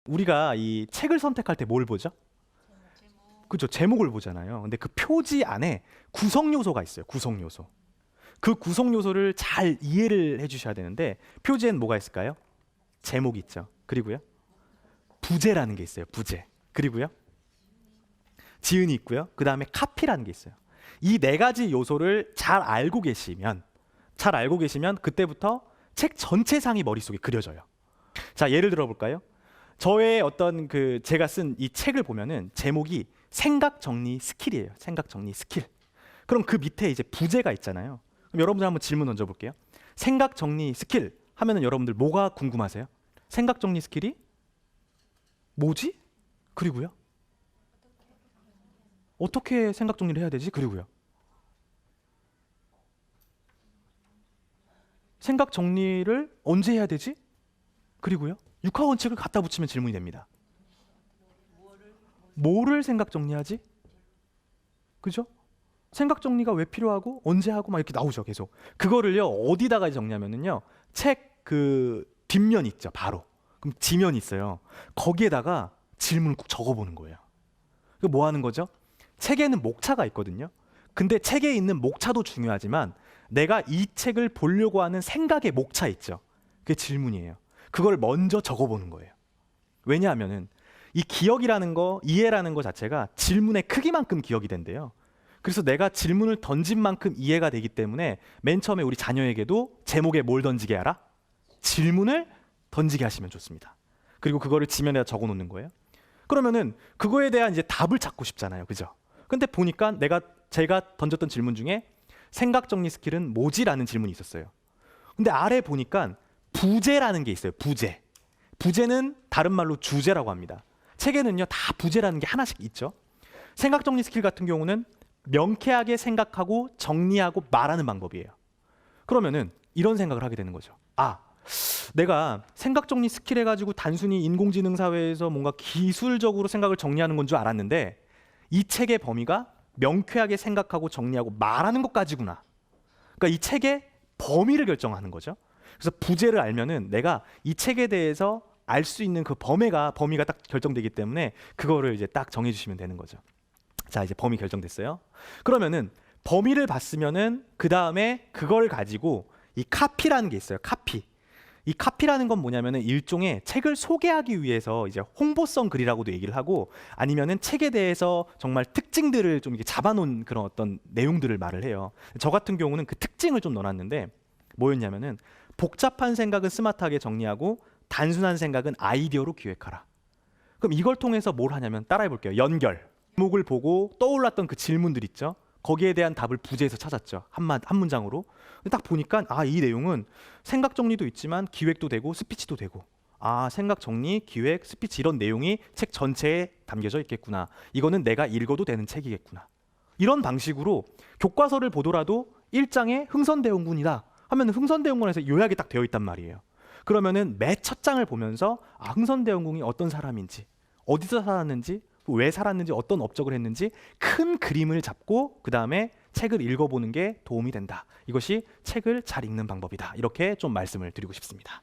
우리가 이 책을 선택할 때 뭘 보죠? 그죠? 제목을 보잖아요. 근데 그 표지 안에 구성 요소가 있어요. 구성 요소. 그 구성 요소를 잘 이해를 해주셔야 되는데 표지엔 뭐가 있을까요? 제목이 있죠. 그리고요, 부제라는 게 있어요. 부제. 그리고요, 지은이 있고요. 그 다음에 카피라는 게 있어요. 이 네 가지 요소를 잘 알고 계시면 그때부터 책 전체상이 머릿속에 그려져요. 자, 예를 들어 볼까요? 저의 어떤 제가 쓴 이 책을 보면은 제목이 생각 정리 스킬이에요. 생각 정리 스킬. 그럼 그 밑에 이제 부제가 있잖아요. 그럼 여러분들 한번 질문 던져 볼게요. 생각 정리 스킬 하면은 여러분들 뭐가 궁금하세요? 생각 정리 스킬이 뭐지? 그리고요, 어떻게 생각 정리를 해야 되지? 그리고요, 생각 정리를 언제 해야 되지? 그리고요, 육하 원칙을 갖다 붙이면 질문이 됩니다. 뭐를 생각 정리하지? 그죠? 생각 정리가 왜 필요하고 언제 하고 막 이렇게 나오죠. 계속 그거를요 어디다가 정리하면은요, 책 그 뒷면 있죠. 바로 그럼 지면이 있어요. 거기에다가 질문을 꼭 적어보는 거예요. 그 뭐 하는 거죠? 책에는 목차가 있거든요. 근데 책에 있는 목차도 중요하지만 내가 이 책을 보려고 하는 생각의 목차 있죠. 그게 질문이에요. 그걸 먼저 적어보는 거예요. 왜냐하면은 이 기억이라는 거, 이해라는 거 자체가 질문의 크기만큼 기억이 된대요. 그래서 내가 질문을 던진 만큼 이해가 되기 때문에 맨 처음에 우리 자녀에게도 제목에 뭘 던지게 하라? 질문을 던지게 하시면 좋습니다. 그리고 그거를 지면에다 적어 놓는 거예요. 그러면은 그거에 대한 이제 답을 찾고 싶잖아요. 그죠? 근데 보니까 제가 던졌던 질문 중에 생각 정리 스킬은 뭐지라는 질문이 있었어요. 근데 아래 보니까 부제라는 게 있어요. 부제. 부제는 다른 말로 주제라고 합니다. 책에는요 다 부제라는 게 하나씩 있죠. 생각 정리 스킬 같은 경우는 명쾌하게 생각하고 정리하고 말하는 방법이에요. 그러면은 이런 생각을 하게 되는 거죠. 아, 내가 생각 정리 스킬 해가지고 단순히 인공지능 사회에서 뭔가 기술적으로 생각을 정리하는 건 줄 알았는데 이 책의 범위가 명쾌하게 생각하고 정리하고 말하는 것까지구나. 그러니까 이 책의 범위를 결정하는 거죠. 그래서 부제를 알면은 내가 이 책에 대해서 알 수 있는 그 범위가 딱 결정되기 때문에 그거를 이제 딱 정해주시면 되는 거죠. 자, 이제 범위 결정됐어요. 그러면은 범위를 봤으면은 그 다음에 그걸 가지고 이 카피라는 게 있어요. 카피. 이 카피라는 건 뭐냐면은 일종의 책을 소개하기 위해서 이제 홍보성 글이라고도 얘기를 하고, 아니면은 책에 대해서 정말 특징들을 좀 이렇게 잡아놓은 그런 어떤 내용들을 말을 해요. 저 같은 경우는 그 특징을 좀 넣어놨는데 뭐였냐면은 복잡한 생각은 스마트하게 정리하고 단순한 생각은 아이디어로 기획하라. 그럼 이걸 통해서 뭘 하냐면 따라해 볼게요. 연결. 제목을 보고 떠올랐던 그 질문들 있죠. 거기에 대한 답을 부제에서 찾았죠. 한 문장으로. 근데 딱 보니까 이 내용은 생각 정리도 있지만 기획도 되고 스피치도 되고, 생각 정리, 기획, 스피치 이런 내용이 책 전체에 담겨져 있겠구나. 이거는 내가 읽어도 되는 책이겠구나. 이런 방식으로 교과서를 보더라도 1장에 흥선대원군이다 하면 흥선대원군에서 요약이 딱 되어 있단 말이에요. 그러면은 매 첫 장을 보면서 흥선대원군이 어떤 사람인지, 어디서 살았는지, 왜 살았는지, 어떤 업적을 했는지 큰 그림을 잡고 그 다음에 책을 읽어보는 게 도움이 된다. 이것이 책을 잘 읽는 방법이다. 이렇게 좀 말씀을 드리고 싶습니다.